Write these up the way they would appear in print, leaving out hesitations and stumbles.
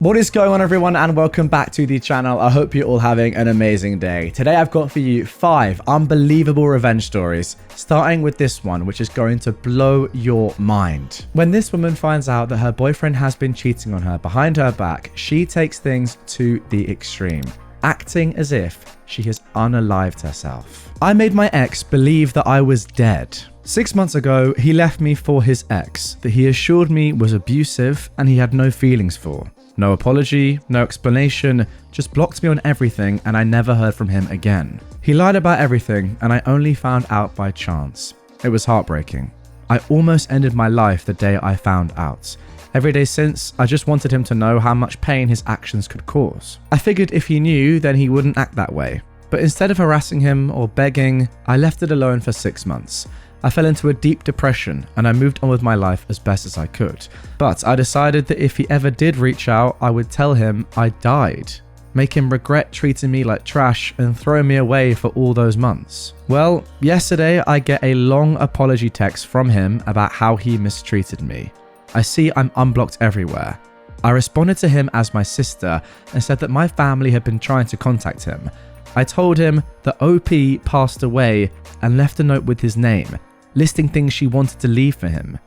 What is going on, everyone, and welcome back to the channel. I hope you're all having an amazing day. Today I've got for you 5 unbelievable revenge stories, starting with this one, which is going to blow your mind. When this woman finds out that her boyfriend has been cheating on her behind her back, she takes things to the extreme, acting as if she has unalived herself. I made my ex believe that I was dead. 6 months ago, he left me for his ex that he assured me was abusive and he had no feelings for. No apology, no explanation, just blocked me on everything, and I never heard from him again. He lied about everything, and I only found out by chance. It was heartbreaking. I almost ended my life the day I found out. Every day since, I just wanted him to know how much pain his actions could cause. I figured if he knew, then he wouldn't act that way. But instead of harassing him or begging, I left it alone for 6 months. I fell into a deep depression and I moved on with my life as best as I could. But I decided that if he ever did reach out, I would tell him I died, make him regret treating me like trash and throw me away for all those months. Well, yesterday I get a long apology text from him about how he mistreated me. I see I'm unblocked everywhere. I responded to him as my sister and said that my family had been trying to contact him. I told him that OP passed away and left a note with his name, listing things she wanted to leave for him.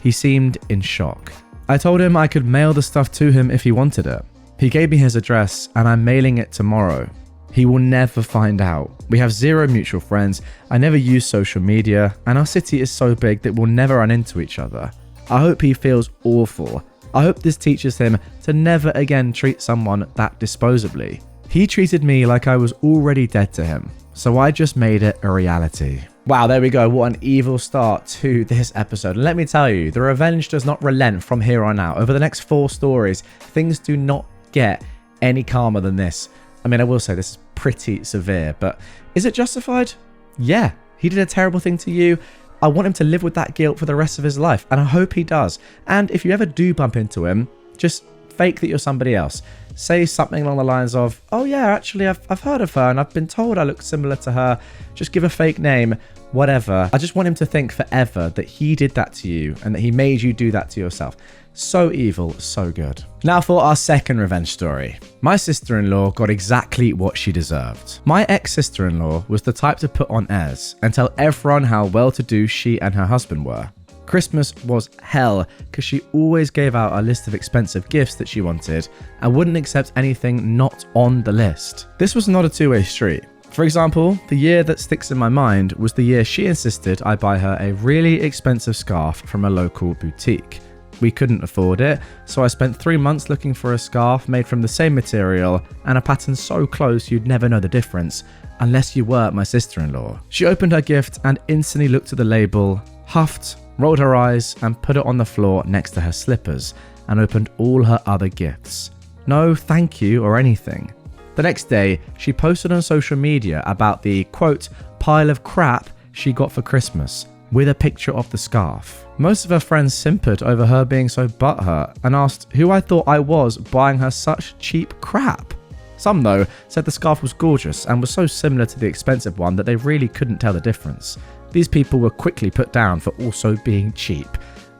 He seemed in shock. I told him I could mail the stuff to him if he wanted it. He gave me his address and I'm mailing it tomorrow. He will never find out. We have 0 mutual friends, I never use social media, and our city is so big that we'll never run into each other. I hope he feels awful. I hope this teaches him to never again treat someone that disposably. He treated me like I was already dead to him, so I just made it a reality. Wow, there we go. What an evil start to this episode. And let me tell you, the revenge does not relent from here on out. Over the next 4 stories, things do not get any calmer than this. I mean, I will say this is pretty severe, but is it justified? Yeah, he did a terrible thing to you. I want him to live with that guilt for the rest of his life, and I hope he does. And if you ever do bump into him, just fake that you're somebody else. Say something along the lines of, oh yeah, actually I've heard of her and I've been told I look similar to her. Just give a fake name, whatever. I just want him to think forever that he did that to you and that he made you do that to yourself. So evil, so good. Now for our second revenge story. My sister-in-law got exactly what she deserved. My ex-sister-in-law was the type to put on airs and tell everyone how well-to-do she and her husband were. Christmas was hell because she always gave out a list of expensive gifts that she wanted and wouldn't accept anything not on the list. This was not a two-way street. For example, the year that sticks in my mind was the year she insisted I buy her a really expensive scarf from a local boutique. We couldn't afford it, so I spent 3 months looking for a scarf made from the same material and a pattern so close you'd never know the difference unless you were my sister-in-law. She opened her gift and instantly looked at the label, huffed, rolled her eyes and put it on the floor next to her slippers and opened all her other gifts. No thank you or anything. The next day, she posted on social media about the, quote, pile of crap she got for Christmas with a picture of the scarf. Most of her friends simpered over her being so butthurt and asked who I thought I was buying her such cheap crap. Some, though, said the scarf was gorgeous and was so similar to the expensive one that they really couldn't tell the difference. These people were quickly put down for also being cheap.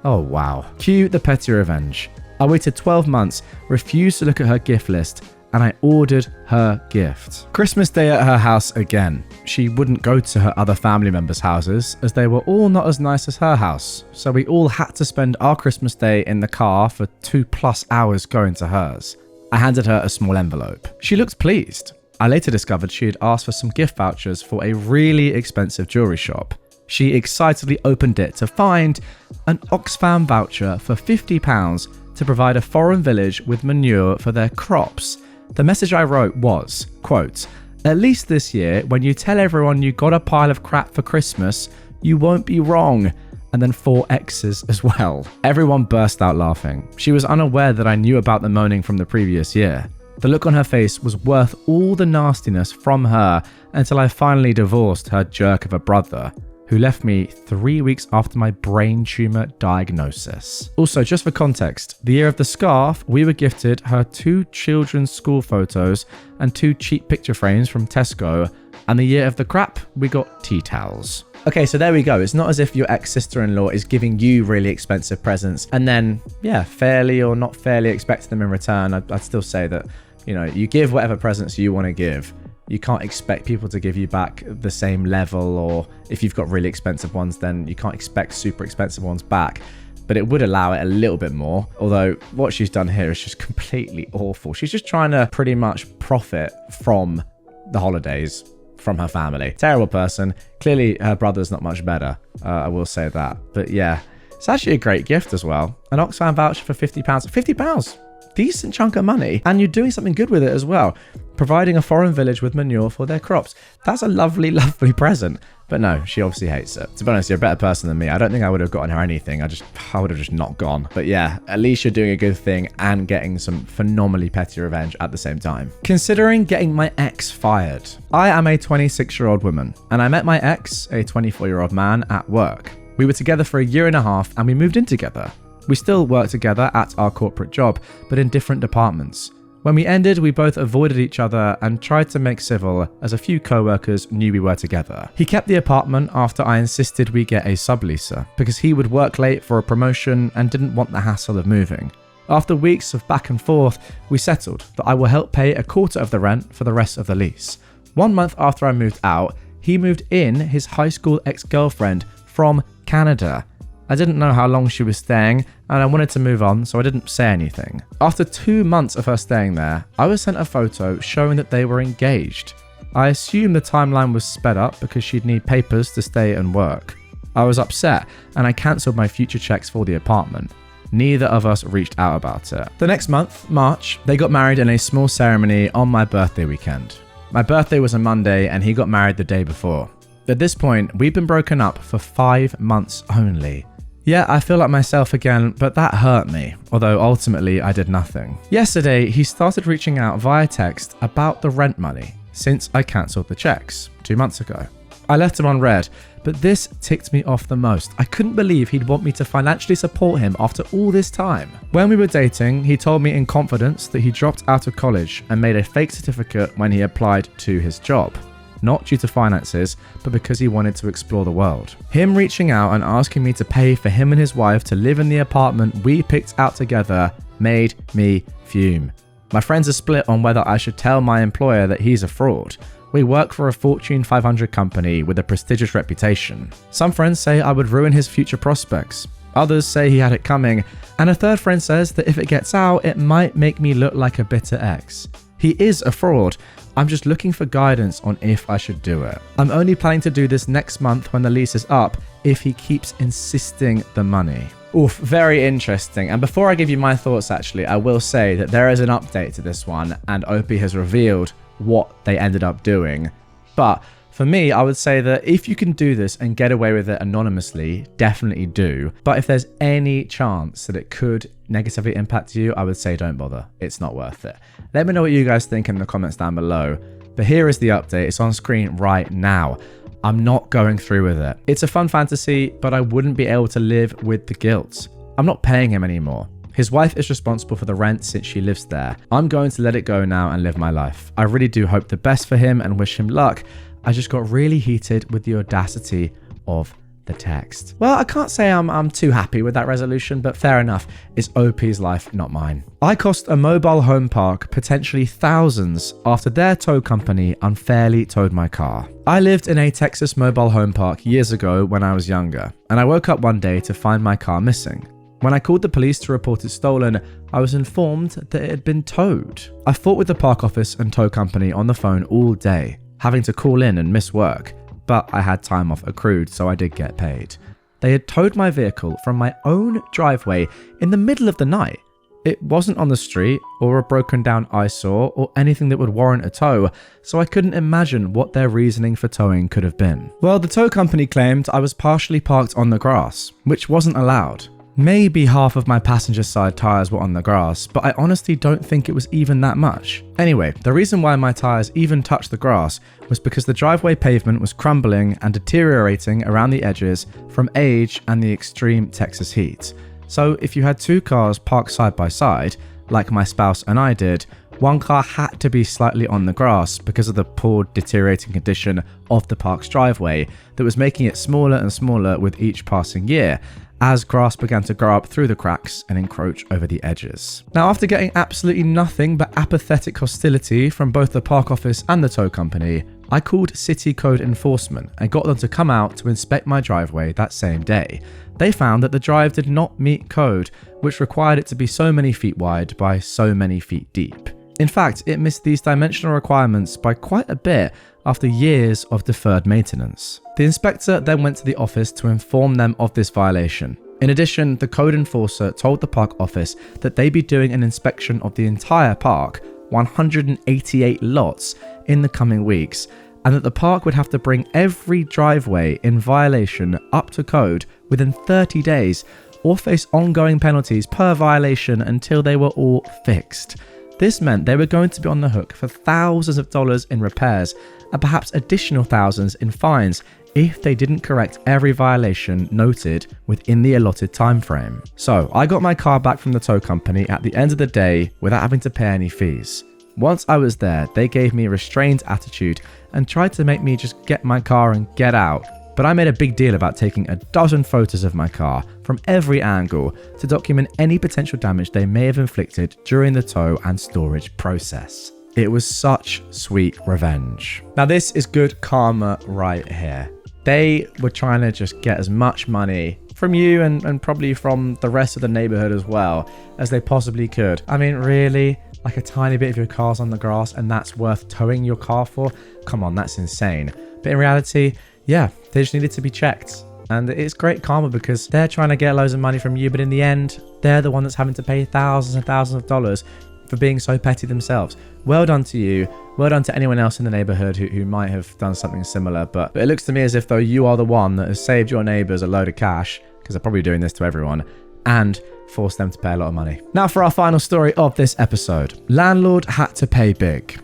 Oh wow. Cue the petty revenge. I waited 12 months, refused to look at her gift list, and I ordered her gift. Christmas Day at her house again. She wouldn't go to her other family members' houses as they were all not as nice as her house, so we all had to spend our Christmas Day in the car for 2+ hours going to hers. I handed her a small envelope. She looked pleased. I later discovered she had asked for some gift vouchers for a really expensive jewelry shop. She excitedly opened it to find an Oxfam voucher for £50 to provide a foreign village with manure for their crops. The message I wrote was, quote, at least this year, when you tell everyone you got a pile of crap for Christmas, you won't be wrong. And then 4 X's as well. Everyone burst out laughing. She was unaware that I knew about the moaning from the previous year. The look on her face was worth all the nastiness from her until I finally divorced her jerk of a brother. who left me 3 weeks after my brain tumor diagnosis. Also, just for context, the year of the scarf, we were gifted her 2 children's school photos and 2 cheap picture frames from Tesco, and the year of the crap, we got tea towels. Okay, so there we go. It's not as if your ex-sister-in-law is giving you really expensive presents and then, yeah, fairly or not fairly expect them in return. I'd still say that, you know, you give whatever presents you want to give. You can't expect people to give you back the same level, or if you've got really expensive ones, then you can't expect super expensive ones back. But it would allow it a little bit more. Although what she's done here is just completely awful. She's just trying to pretty much profit from the holidays from her family. Terrible person. Clearly her brother's not much better. I will say that. But yeah, it's actually a great gift as well. An Oxfam voucher for £50. £50! Decent chunk of money, and you're doing something good with it as well, providing a foreign village with manure for their crops. That's a lovely, lovely present. But no, she obviously hates it. To be honest, you're a better person than me. I don't think I would have gotten her anything. I would have just not gone. But yeah, at least you're doing a good thing and getting some phenomenally petty revenge at the same time. Considering getting my ex fired. I am a 26-year-old woman, and I met my ex, a 24-year-old man, at work. We were together for a year and a half, and we moved in together. We still work together at our corporate job, but in different departments. When we ended, we both avoided each other and tried to make civil, as a few co-workers knew we were together. He kept the apartment after I insisted we get a subleaser, because he would work late for a promotion and didn't want the hassle of moving. After weeks of back and forth, we settled that I will help pay a quarter of the rent for the rest of the lease. 1 month after I moved out, he moved in his high school ex-girlfriend from Canada. I didn't know how long she was staying, and I wanted to move on, so I didn't say anything. After 2 months of her staying there, I was sent a photo showing that they were engaged. I assumed the timeline was sped up because she'd need papers to stay and work. I was upset, and I cancelled my future checks for the apartment. Neither of us reached out about it. The next month, March, they got married in a small ceremony on my birthday weekend. My birthday was a Monday, and he got married the day before. At this point, we'd been broken up for 5 months only. Yeah, I feel like myself again, but that hurt me, although ultimately I did nothing. Yesterday, he started reaching out via text about the rent money, since I cancelled the checks 2 months ago. I left him on red, but this ticked me off the most. I couldn't believe he'd want me to financially support him after all this time. When we were dating, he told me in confidence that he dropped out of college and made a fake certificate when he applied to his job. Not due to finances, but because he wanted to explore the world. Him reaching out and asking me to pay for him and his wife to live in the apartment we picked out together made me fume. My friends are split on whether I should tell my employer that he's a fraud. We work for a Fortune 500 company with a prestigious reputation. Some friends say I would ruin his future prospects. Others say he had it coming. And a third friend says that if it gets out, it might make me look like a bitter ex. He is a fraud. I'm just looking for guidance on if I should do it. I'm only planning to do this next month when the lease is up if he keeps insisting the money. Oof, very interesting. And before I give you my thoughts, actually, I will say that there is an update to this one, and OP has revealed what they ended up doing. But for me, I would say that if you can do this and get away with it anonymously, definitely do. But if there's any chance that it could negatively impact you, I would say don't bother. It's not worth it. Let me know what you guys think in the comments down below. But here is the update. It's on screen right now. I'm not going through with it. It's a fun fantasy, but I wouldn't be able to live with the guilt. I'm not paying him anymore. His wife is responsible for the rent since she lives there. I'm going to let it go now and live my life. I really do hope the best for him and wish him luck. I just got really heated with the audacity of the text. Well, I can't say I'm too happy with that resolution, but fair enough. It's OP's life, not mine. I cost a mobile home park potentially thousands after their tow company unfairly towed my car. I lived in a Texas mobile home park years ago when I was younger, and I woke up one day to find my car missing. When I called the police to report it stolen, I was informed that it had been towed. I fought with the park office and tow company on the phone all day, having to call in and miss work, but I had time off accrued, so I did get paid. They had towed my vehicle from my own driveway in the middle of the night. It wasn't on the street or a broken down eyesore or anything that would warrant a tow, so I couldn't imagine what their reasoning for towing could have been. Well, the tow company claimed I was partially parked on the grass, which wasn't allowed. Maybe half of my passenger side tyres were on the grass, but I honestly don't think it was even that much. Anyway, the reason why my tyres even touched the grass was because the driveway pavement was crumbling and deteriorating around the edges from age and the extreme Texas heat. So if you had two cars parked side by side, like my spouse and I did, one car had to be slightly on the grass because of the poor deteriorating condition of the park's driveway that was making it smaller and smaller with each passing year, as grass began to grow up through the cracks and encroach over the edges. Now, after getting absolutely nothing but apathetic hostility from both the park office and the tow company, I called city code enforcement and got them to come out to inspect my driveway that same day. They found that the drive did not meet code, which required it to be so many feet wide by so many feet deep. In fact, it missed these dimensional requirements by quite a bit after years of deferred maintenance. The inspector then went to the office to inform them of this violation. In addition, the code enforcer told the park office that they'd be doing an inspection of the entire park, 188 lots, in the coming weeks, and that the park would have to bring every driveway in violation up to code within 30 days or face ongoing penalties per violation until they were all fixed. This meant they were going to be on the hook for thousands of dollars in repairs and perhaps additional thousands in fines if they didn't correct every violation noted within the allotted time frame. So I got my car back from the tow company at the end of the day without having to pay any fees. Once I was there, they gave me a restrained attitude and tried to make me just get my car and get out. But I made a big deal about taking a dozen photos of my car from every angle to document any potential damage they may have inflicted during the tow and storage process. It was such sweet revenge. Now this is good karma right here. They were trying to just get as much money from you and probably from the rest of the neighborhood as well as they possibly could. I mean, really? Like a tiny bit of your car's on the grass and that's worth towing your car for? Come on, that's insane. But in reality, yeah, they just needed to be checked. And it's great karma because they're trying to get loads of money from you, but in the end, they're the one that's having to pay thousands and thousands of dollars for being so petty themselves. Well done to you. Well done to anyone else in the neighborhood who might have done something similar. But it looks to me as if though you are the one that has saved your neighbors a load of cash, because they're probably doing this to everyone, and forced them to pay a lot of money. Now for our final story of this episode. Landlord had to pay big.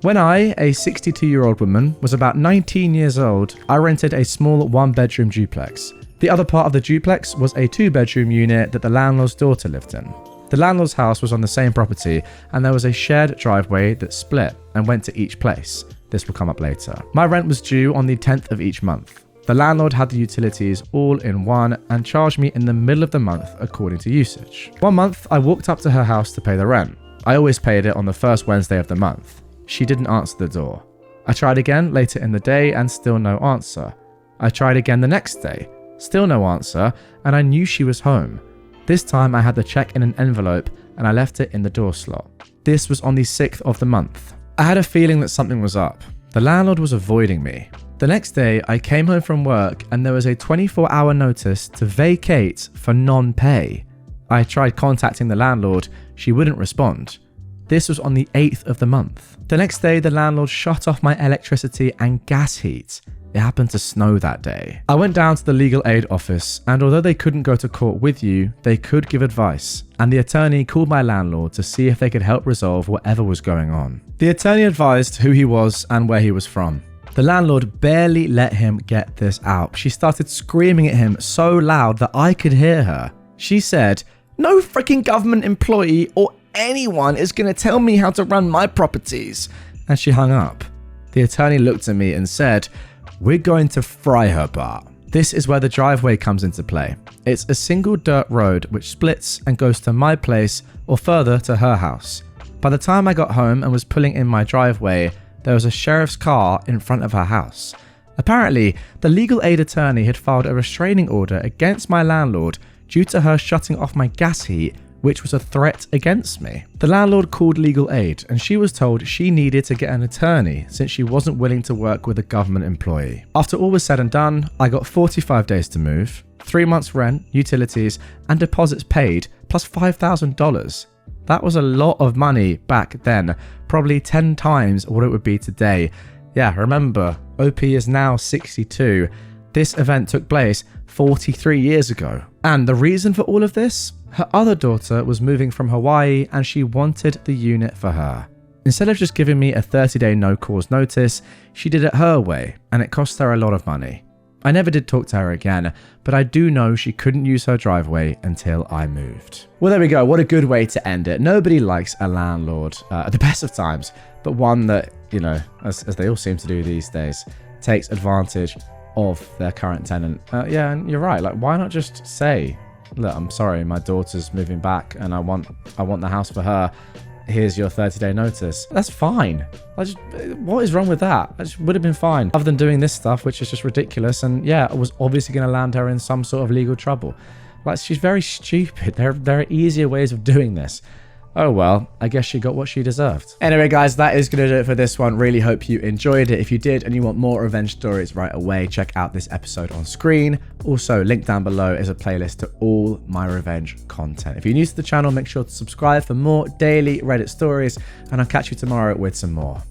When I, a 62-year-old woman, was about 19 years old, I rented a small one-bedroom duplex. The other part of the duplex was a two-bedroom unit that the landlord's daughter lived in. The landlord's house was on the same property, and there was a shared driveway that split and went to each place. This will come up later. My rent was due on the 10th of each month. The landlord had the utilities all in one and charged me in the middle of the month according to usage. One month, I walked up to her house to pay the rent. I always paid it on the first Wednesday of the month. She didn't answer the door. I tried again later in the day and still no answer. I tried again the next day, still no answer, and I knew she was home. This time I had the check in an envelope and I left it in the door slot. This was on the 6th of the month. I had a feeling that something was up. The landlord was avoiding me. The next day I came home from work and there was a 24-hour notice to vacate for non-pay. I tried contacting the landlord, she wouldn't respond. This was on the 8th of the month. The next day, the landlord shut off my electricity and gas heat. It happened to snow that day. I went down to the legal aid office, and although they couldn't go to court with you, they could give advice. And the attorney called my landlord to see if they could help resolve whatever was going on. The attorney advised who he was and where he was from. The landlord barely let him get this out. She started screaming at him so loud that I could hear her. She said, "No freaking government employee or anyone is going to tell me how to run my properties." And she hung up. The attorney looked at me and said, "We're going to fry her bar." This is where the driveway comes into play. It's a single dirt road which splits and goes to my place or further to her house. By the time I got home and was pulling in my driveway, there was a sheriff's car in front of her house. Apparently, the legal aid attorney had filed a restraining order against my landlord due to her shutting off my gas heat, which was a threat against me. The landlord called legal aid and she was told she needed to get an attorney since she wasn't willing to work with a government employee. After all was said and done, I got 45 days to move, 3 months rent, utilities, and deposits paid, plus $5,000. That was a lot of money back then, probably 10 times what it would be today. Yeah, remember, OP is now 62. This event took place 43 years ago. And the reason for all of this? Her other daughter was moving from Hawaii and she wanted the unit for her. Instead of just giving me a 30-day no-cause notice, she did it her way, and it cost her a lot of money. I never did talk to her again, but I do know she couldn't use her driveway until I moved. Well, there we go. What a good way to end it. Nobody likes a landlord at the best of times, but one that, you know, as they all seem to do these days, takes advantage of their current tenant. Yeah, and you're right. Like, why not just say, look, I'm sorry, my daughter's moving back and I want the house for her. Here's your 30-day notice. That's fine. What is wrong with that? That would have been fine. Other than doing this stuff, which is just ridiculous. And yeah, it was obviously going to land her in some sort of legal trouble. Like, she's very stupid. There are easier ways of doing this. Oh well, I guess she got what she deserved. Anyway, guys, that is going to do it for this one. Really hope you enjoyed it. If you did and you want more revenge stories right away, check out this episode on screen. Also, link down below is a playlist to all my revenge content. If you're new to the channel, make sure to subscribe for more daily Reddit stories, and I'll catch you tomorrow with some more.